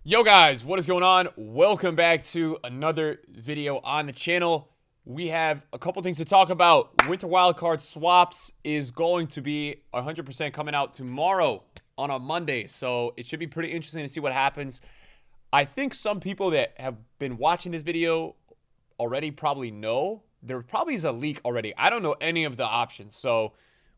Yo guys, what is going on? Welcome back to another video on the channel. We have a couple things to talk about. Winter Wildcard swaps is going to be 100% coming out tomorrow on a Monday, so it should be pretty interesting to see what happens. I think some people that have been watching this video already probably know. There probably is a leak already. I don't know any of the options, so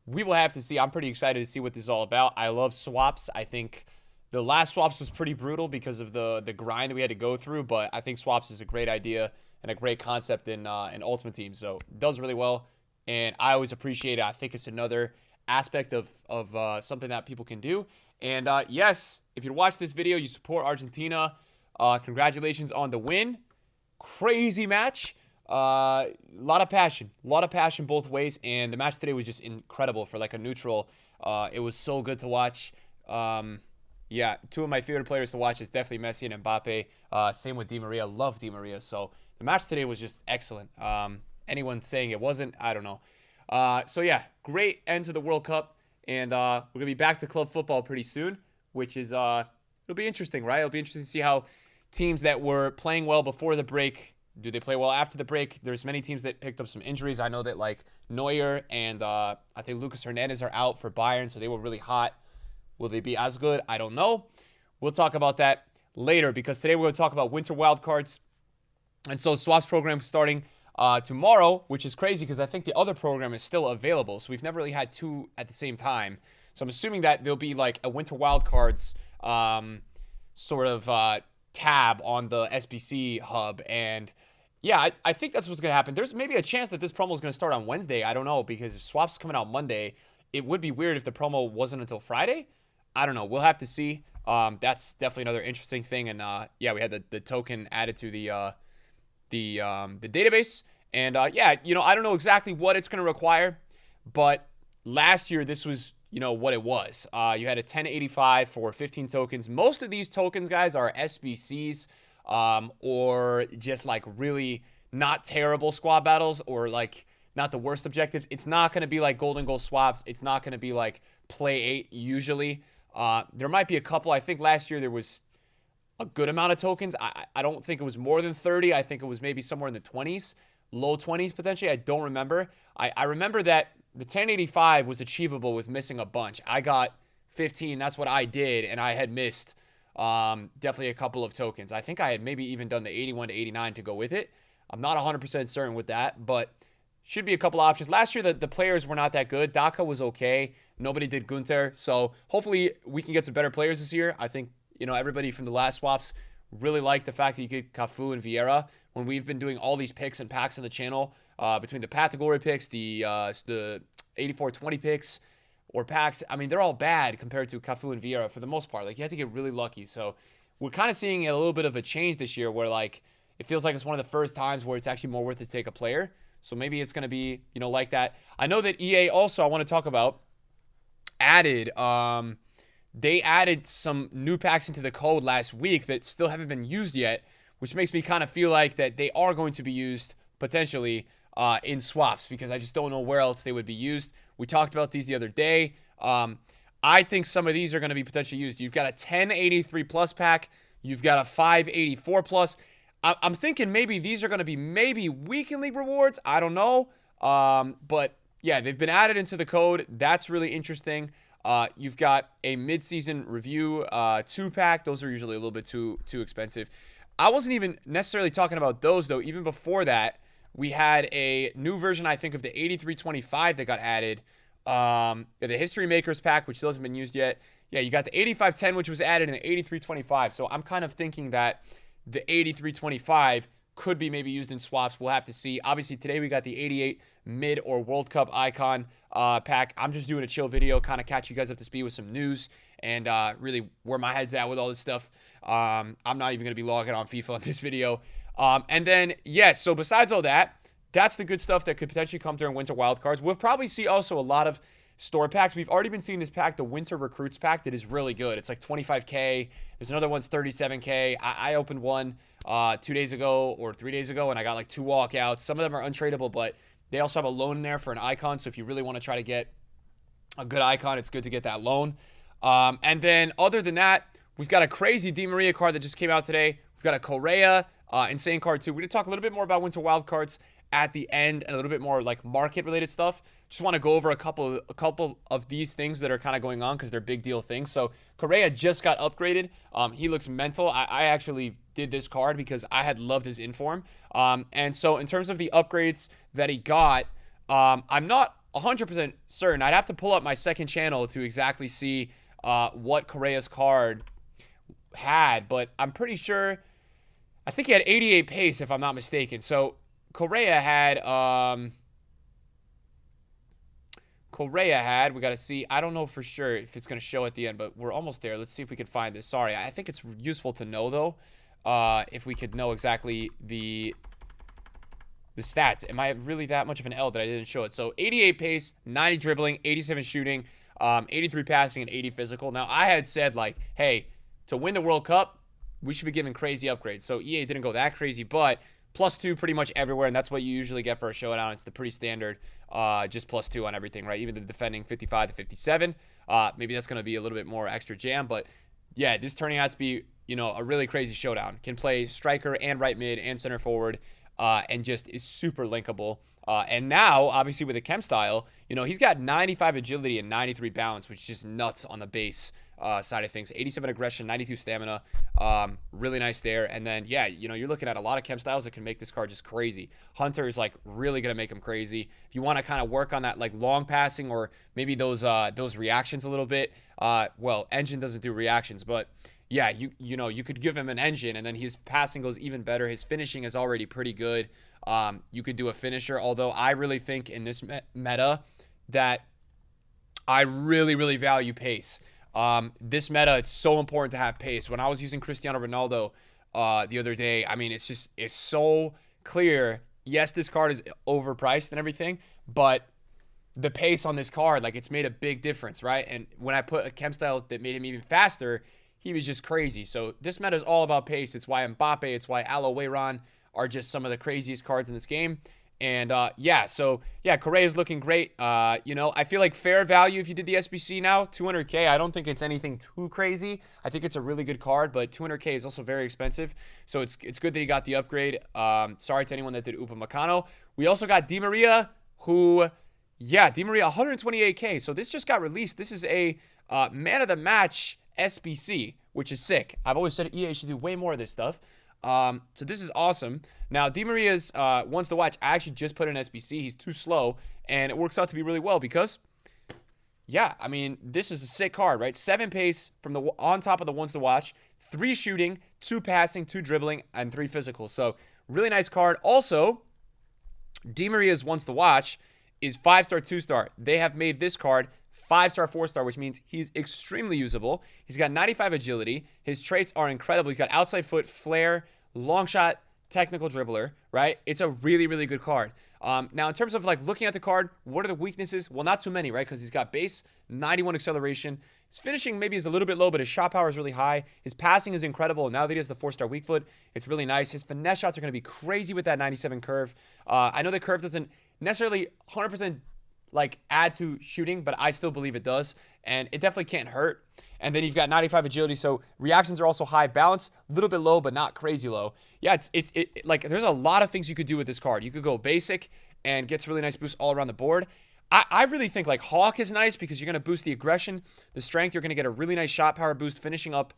we will have to see. I'm pretty excited to see what this is all about. I love swaps. I think the last swaps was pretty brutal because of the grind that we had to go through, but I think swaps is a great idea and a great concept in Ultimate Team. So it does really well, and I always appreciate it. I think it's another aspect of something that people can do. And yes, if you watch this video, you support Argentina. Congratulations on the win. Crazy match. A lot of passion both ways, and the match today was just incredible for like a neutral. It was so good to watch. Yeah, two of my favorite players to watch is definitely Messi and Mbappe. Same with Di Maria. Love Di Maria. So the match today was just excellent. Anyone saying it wasn't, I don't know. So yeah, great end to the World Cup, and we're gonna be back to club football pretty soon, which is it'll be interesting, right? It'll be interesting to see how teams that were playing well before the break, do they play well after the break? There's many teams that picked up some injuries. I know that like Neuer and I think Lucas Hernandez are out for Bayern, so they were really hot. Will they be as good? I don't know. We'll talk about that later because today we're going to talk about winter wildcards. And so swaps program starting tomorrow, which is crazy because I think the other program is still available. So we've never really had two at the same time. So I'm assuming that there'll be like a winter wildcards sort of tab on the SBC hub. And yeah, I think that's what's going to happen. There's maybe a chance that this promo is going to start on Wednesday. I don't know, because if swaps coming out Monday, it would be weird if the promo wasn't until Friday. I don't know. We'll have to see. That's definitely another interesting thing. And yeah, we had the token added to the database. And yeah, I don't know exactly what it's going to require, but last year this was what it was. You had a 1085 for 15 tokens. Most of these tokens, guys, are SBCs or just like really not terrible squad battles or like not the worst objectives. It's not going to be like golden goal swaps. It's not going to be like play 8 usually. There might be a couple. I think last year there was a good amount of tokens. I don't think it was more than 30. I think it was maybe somewhere in the 20s, low 20s potentially. I don't remember. I remember that the 1085 was achievable with missing a bunch. I got 15. That's what I did, and I had missed definitely a couple of tokens. I think I had maybe even done the 81 to 89 to go with it. I'm not 100% certain with that, but should be a couple options. Last year, the players were not that good. Daka was okay. Nobody did Gunter. So hopefully we can get some better players this year. I think, everybody from the last swaps really liked the fact that you get Cafu and Vieira. When we've been doing all these picks and packs on the channel, between the Path to Glory picks, the 84-20 picks, or packs, I mean, they're all bad compared to Cafu and Vieira for the most part. Like, you have to get really lucky. So we're kind of seeing a little bit of a change this year where, like, it feels like it's one of the first times where it's actually more worth it to take a player. So maybe it's going to be, like that. I know that EA also, I want to talk about, added, they added some new packs into the code last week that still haven't been used yet, which makes me kind of feel like that they are going to be used potentially in swaps, because I just don't know where else they would be used. We talked about these the other day. I think some of these are going to be potentially used. You've got a 1083 plus pack. You've got a 584 plus. I'm thinking maybe these are going to be maybe weekend league rewards. I don't know. But yeah, they've been added into the code. That's really interesting. You've got a mid-season review 2-pack. Those are usually a little bit too expensive. I wasn't even necessarily talking about those, though. Even before that, we had a new version, I think, of the 8325 that got added. The History Makers pack, which still hasn't been used yet. Yeah, you got the 8510, which was added in the 8325. So I'm kind of thinking that the 8325 could be maybe used in swaps. We'll have to see. Obviously, today we got the 88 mid or World Cup icon pack. I'm just doing a chill video, kind of catch you guys up to speed with some news and really where my head's at with all this stuff. I'm not even going to be logging on FIFA on this video. And then, yes, so besides all that, that's the good stuff that could potentially come during Winter Wildcards. We'll probably see also a lot of store packs. We've already been seeing this pack, the Winter Recruits pack, that is really good. It's like 25K. There's another one's 37K. I opened one 2 days ago or 3 days ago, and I got like 2 walkouts. Some of them are untradeable, but they also have a loan in there for an icon. So if you really want to try to get a good icon, it's good to get that loan. And then other than that, We've got a crazy Di Maria card that just came out today. We've got a Correa, insane card too. We're going to talk a little bit more about Winter Wildcards at the end and a little bit more like market-related stuff. Just want to go over a couple of these things that are kind of going on because they're big deal things. So Correa just got upgraded. He looks mental. I actually did this card because I had loved his inform. And so in terms of the upgrades that he got, I'm not 100% certain. I'd have to pull up my second channel to exactly see what Correa's card had, but I'm pretty sure, I think he had 88 pace if I'm not mistaken. So Correa had, we got to see, I don't know for sure if it's going to show at the end, but we're almost there. Let's see if we can find this. Sorry, I think it's useful to know though, if we could know exactly the stats. Am I really that much of an L that I didn't show it? So 88 pace, 90 dribbling, 87 shooting, 83 passing, and 80 physical. Now, I had said, like, hey, to win the World Cup, we should be giving crazy upgrades. So EA didn't go that crazy, but +2 pretty much everywhere, and that's what you usually get for a Showdown. It's the pretty standard, just +2 on everything, right? Even the defending 55 to 57. Maybe that's going to be a little bit more extra jam, but yeah, this turning out to be, you know, a really crazy Showdown. Can play striker and right mid and center forward, and just is super linkable. And now, obviously, with the chem style, you know, he's got 95 agility and 93 balance, which is just nuts on the base side of things. 87 aggression, 92 stamina. Really nice there. And then, yeah, you know, you're looking at a lot of chem styles that can make this card just crazy. Hunter is, like, really going to make him crazy. If you want to kind of work on that, like, long passing or maybe those reactions a little bit, well, Engine doesn't do reactions, but yeah, you know, you could give him an Engine, and then his passing goes even better. His finishing is already pretty good. You could do a finisher, although I really think in this meta that I really, really value pace. This meta, it's so important to have pace. When I was using Cristiano Ronaldo the other day, I mean, it's so clear. Yes, this card is overpriced and everything, but the pace on this card, like, it's made a big difference, right? And when I put a chem style that made him even faster, he was just crazy. So this meta is all about pace. It's why Mbappe, it's why Aloe are just some of the craziest cards in this game. And yeah, so yeah, Correa is looking great. You know, I feel like fair value if you did the SBC now, 200K. I don't think it's anything too crazy. I think it's a really good card, but 200K is also very expensive. So it's good that he got the upgrade. Sorry to anyone that did Upamecano. We also got Di Maria, who, yeah, Di Maria 128K. So this just got released. This is a man of the match SBC, which is sick. I've always said EA should do way more of this stuff. So this is awesome. Now, Di Maria's ones to watch. I actually just put in SBC. He's too slow, and it works out to be really well because, yeah, I mean, this is a sick card, right? 7 pace from the on top of the ones to watch, 3 shooting, 2 passing, 2 dribbling, and 3 physical. So really nice card. Also, Di Maria's ones to watch is 5-star, 2-star. They have made this card 5-star, 4-star, which means he's extremely usable. He's got 95 agility. His traits are incredible. He's got outside foot, flare, long shot, technical dribbler, right? It's a really, really good card. Now, in terms of, like, looking at the card, what are the weaknesses? Well, not too many, right? Because he's got base, 91 acceleration. His finishing maybe is a little bit low, but his shot power is really high. His passing is incredible. Now that he has the 4-star weak foot, it's really nice. His finesse shots are going to be crazy with that 97 curve. I know the curve doesn't necessarily 100% like add to shooting, but I still believe it does, and it definitely can't hurt. And then you've got 95 agility, so reactions are also high. Balance, a little bit low, but not crazy low. Yeah, it's like, there's a lot of things you could do with this card. You could go basic and gets really nice boost all around the board. I really think, like, Hawk is nice because you're going to boost the aggression, the strength. You're going to get a really nice shot power boost, finishing up,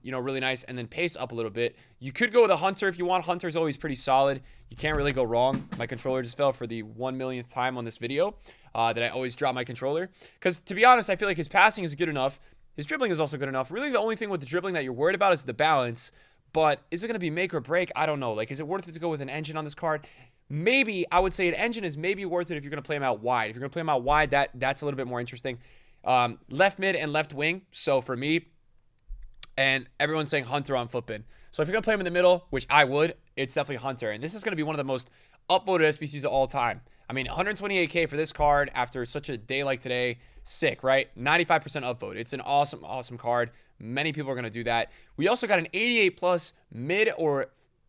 you know, really nice, and then pace up a little bit. You could go with a Hunter if you want. Hunter's always pretty solid. You can't really go wrong. My controller just fell for the 1 millionth time on this video that I always drop my controller. Because, to be honest, I feel like his passing is good enough. His dribbling is also good enough. Really, the only thing with the dribbling that you're worried about is the balance. But is it going to be make or break? I don't know. Like, is it worth it to go with an Engine on this card? Maybe. I would say an Engine is maybe worth it if you're going to play him out wide. If you're going to play him out wide, that's a little bit more interesting. Left mid and left wing. So for me, and everyone's saying Hunter on Footbin. So if you're going to play him in the middle, which I would, it's definitely Hunter. And this is going to be one of the most upvoted SBCs of all time. I mean, 128K for this card after such a day like today. Sick, right? 95% upvote. It's an awesome, awesome card. Many people are going to do that. We also got an 88 plus mid or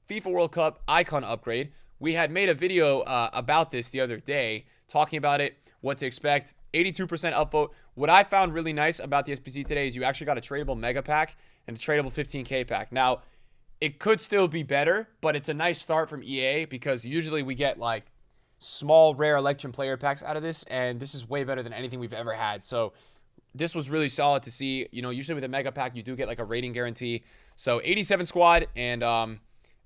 FIFA World Cup icon upgrade. We had made a video about this the other day, talking about it, what to expect. 82% upvote. What I found really nice about the SBC today is you actually got a tradable mega pack and a tradable 15K pack. Now, it could still be better, but it's a nice start from EA because usually we get like small, rare election player packs out of this, and this is way better than anything we've ever had. So this was really solid to see. You know, usually with a mega pack, you do get like a rating guarantee. So 87 squad and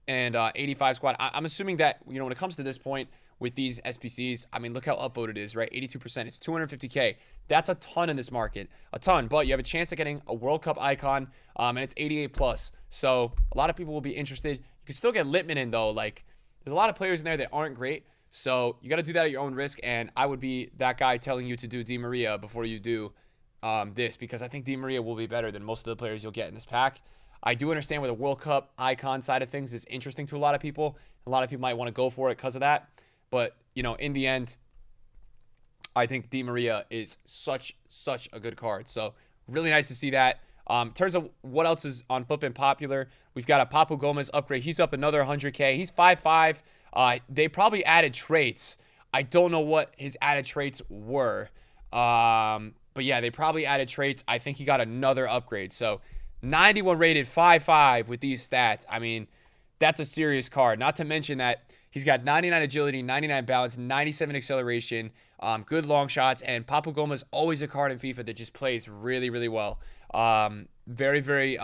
85 squad. I'm assuming that, you know, when it comes to this point with these SBCs, I mean, look how upvoted it is, right? 82%. It's 250K. That's a ton in this market, a ton. But you have a chance of getting a World Cup icon, and it's 88 plus. So a lot of people will be interested. You can still get Littman in though. Like, there's a lot of players in there that aren't great. So you got to do that at your own risk. And I would be that guy telling you to do Di Maria before you do this, because I think Di Maria will be better than most of the players you'll get in this pack. I do understand where the World Cup icon side of things is interesting to a lot of people. A lot of people might want to go for it because of that. But, you know, in the end, I think Di Maria is such a good card. So really nice to see that. In terms of what else is on Flippin' popular, we've got a Papu Gomez upgrade. He's up another 100K. He's 5'5". They probably added traits. I don't know what his added traits were. But yeah, they probably added traits. I think he got another upgrade. So 91 rated, 5'5" with these stats. I mean, that's a serious card. Not to mention that he's got 99 agility, 99 balance, 97 acceleration, good long shots, and Papu Gomez always a card in FIFA that just plays really, really well. Very, very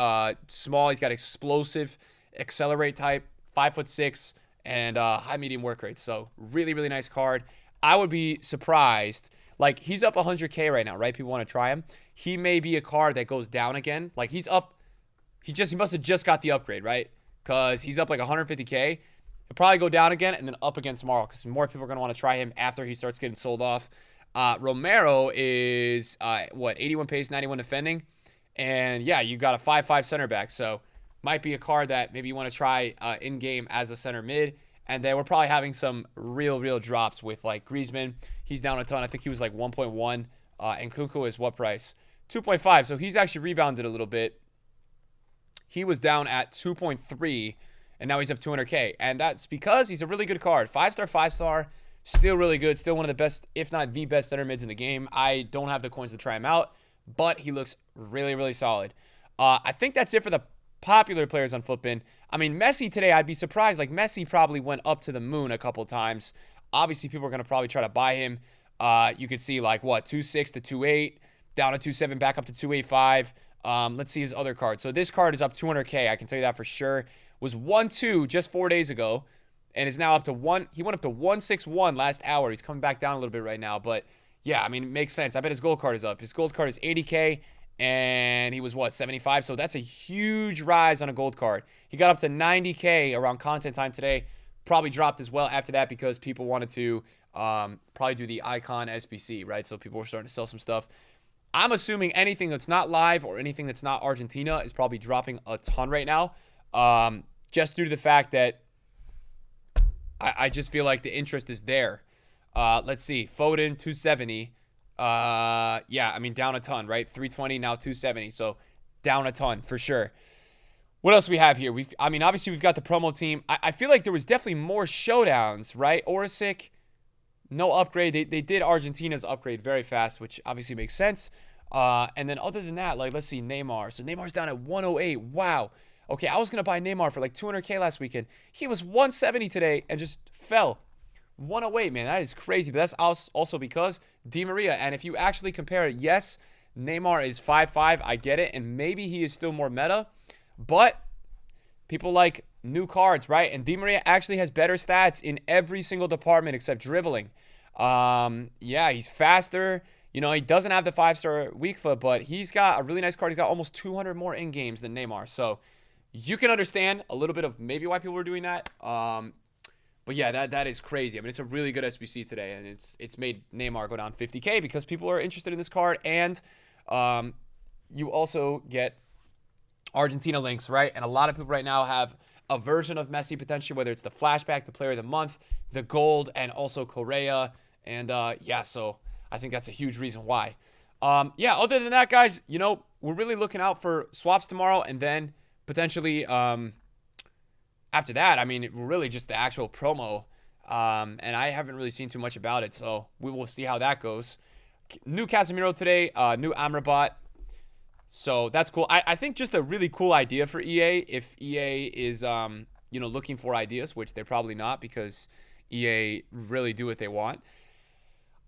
small. He's got explosive accelerate type, 5'6", and high medium work rate. So really, really nice card. I would be surprised. Like, he's up 100K right now, right? People want to try him. He may be a card that goes down again. Like, he's up. He must have just got the upgrade, right? Because he's up like 150K. He'll probably go down again and then up again tomorrow because more people are going to want to try him after he starts getting sold off. Romero is, 81 pace, 91 defending. And, yeah, you got a 5'5" center back. So, might be a card that maybe you want to try in-game as a center mid. And then we're probably having some real drops with, like, Griezmann. He's down a ton. I think he was, like, 1.1. And Kuku is what price? 2.5. So, he's actually rebounded a little bit. He was down at 2.3. And now he's up 200K. And that's because he's a really good card. 5-star, 5-star. Still really good. Still one of the best, if not the best center mids in the game. I don't have the coins to try him out. But he looks really, really solid. I think that's it for the popular players on Flippin'. I mean, Messi today, I'd be surprised. Like, Messi probably went up to the moon a couple times. Obviously, people are going to probably try to buy him. You could see, like, what, 2.6 to 2.8, down to 2.7, back up to 2.85. Let's see his other card. So this card is up 200K. I can tell you that for sure. Was 1.2 just 4 days ago, and is now up to 1. He went up to 1.61 last hour. He's coming back down a little bit right now. But, yeah, I mean, it makes sense. I bet his gold card is up. His gold card is 80K. And he was, what, 75? So that's a huge rise on a gold card. He got up to 90K around content time today. Probably dropped as well after that because people wanted to probably do the icon SBC, right? So people were starting to sell some stuff. I'm assuming anything that's not live or anything that's not Argentina is probably dropping a ton right now. Just due to the fact that I just feel like the interest is there. Let's see. Foden, 270. Yeah, I mean, down a ton, right? 320, now 270. So down a ton for sure. What else do we have here? I mean, obviously we've got the promo team. I feel like there was definitely more showdowns, right? Orisic, no upgrade. They did Argentina's upgrade very fast, which obviously makes sense. And then other than that, like, let's see, Neymar. So Neymar's down at 108. Wow. Okay, I was going to buy Neymar for like 200K last weekend. He was 170 today and just fell. 108, man. That is crazy. But that's also because Di Maria. And if you actually compare it, yes, Neymar is 5'5". I get it. And maybe he is still more meta. But people like new cards, right? And Di Maria actually has better stats in every single department except dribbling. Yeah, he's faster. You know, he doesn't have the 5-star weak foot, but he's got a really nice card. He's got almost 200 more in-games than Neymar. So you can understand a little bit of maybe why people were doing that. But yeah, that is crazy. I mean, it's a really good SBC today, and it's made Neymar go down 50K because people are interested in this card. And you also get Argentina links, right? And a lot of people right now have a version of Messi potentially, whether it's the flashback, the player of the month, the gold, and also Correa. And yeah, so I think that's a huge reason why. Yeah, other than that, guys, you know, we're really looking out for swaps tomorrow, and then potentially after that, I mean, really just the actual promo. And I haven't really seen too much about it, so we will see how that goes. new Casemiro today, new Amrabat. So that's cool. I think just a really cool idea for EA. If EA is, looking for ideas, which they're probably not because EA really do what they want.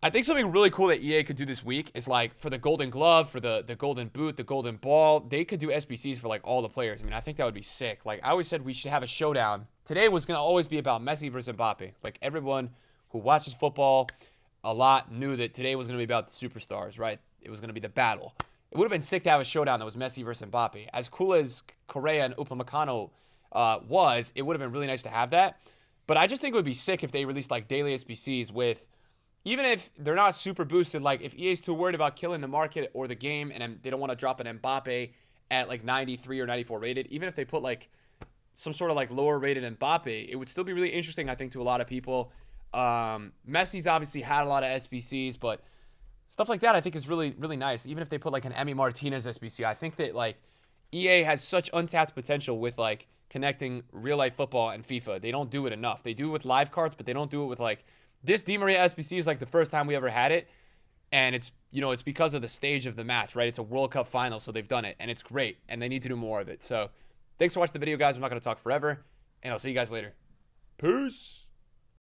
I think something really cool that EA could do this week is like for the Golden Glove, for the Golden Boot, the Golden Ball, they could do SBCs for like all the players. I mean, I think that would be sick. Like I always said, we should have a showdown. Today was going to always be about Messi versus Mbappe. Like everyone who watches football a lot knew that today was going to be about the superstars, right? It was going to be the battle. It would have been sick to have a showdown that was Messi versus Mbappe. As cool as Correa and Upamecano was, it would have been really nice to have that. But I just think it would be sick if they released like daily SBCs with, even if they're not super boosted, like if EA's too worried about killing the market or the game and they don't want to drop an Mbappe at like 93 or 94 rated, even if they put like some sort of like lower rated Mbappe, it would still be really interesting, I think, to a lot of people. Messi's obviously had a lot of SBCs, but stuff like that I think is really, really nice. Even if they put like an Emi Martinez SBC, I think that like EA has such untapped potential with like connecting real life football and FIFA. They don't do it enough. They do it with live cards, but they don't do it with like this Maria SBC is like the first time we ever had it. And it's, it's because of the stage of the match, right? It's a World Cup final, so they've done it and it's great and they need to do more of it. So thanks for watching the video, guys. I'm not going to talk forever and I'll see you guys later. Peace.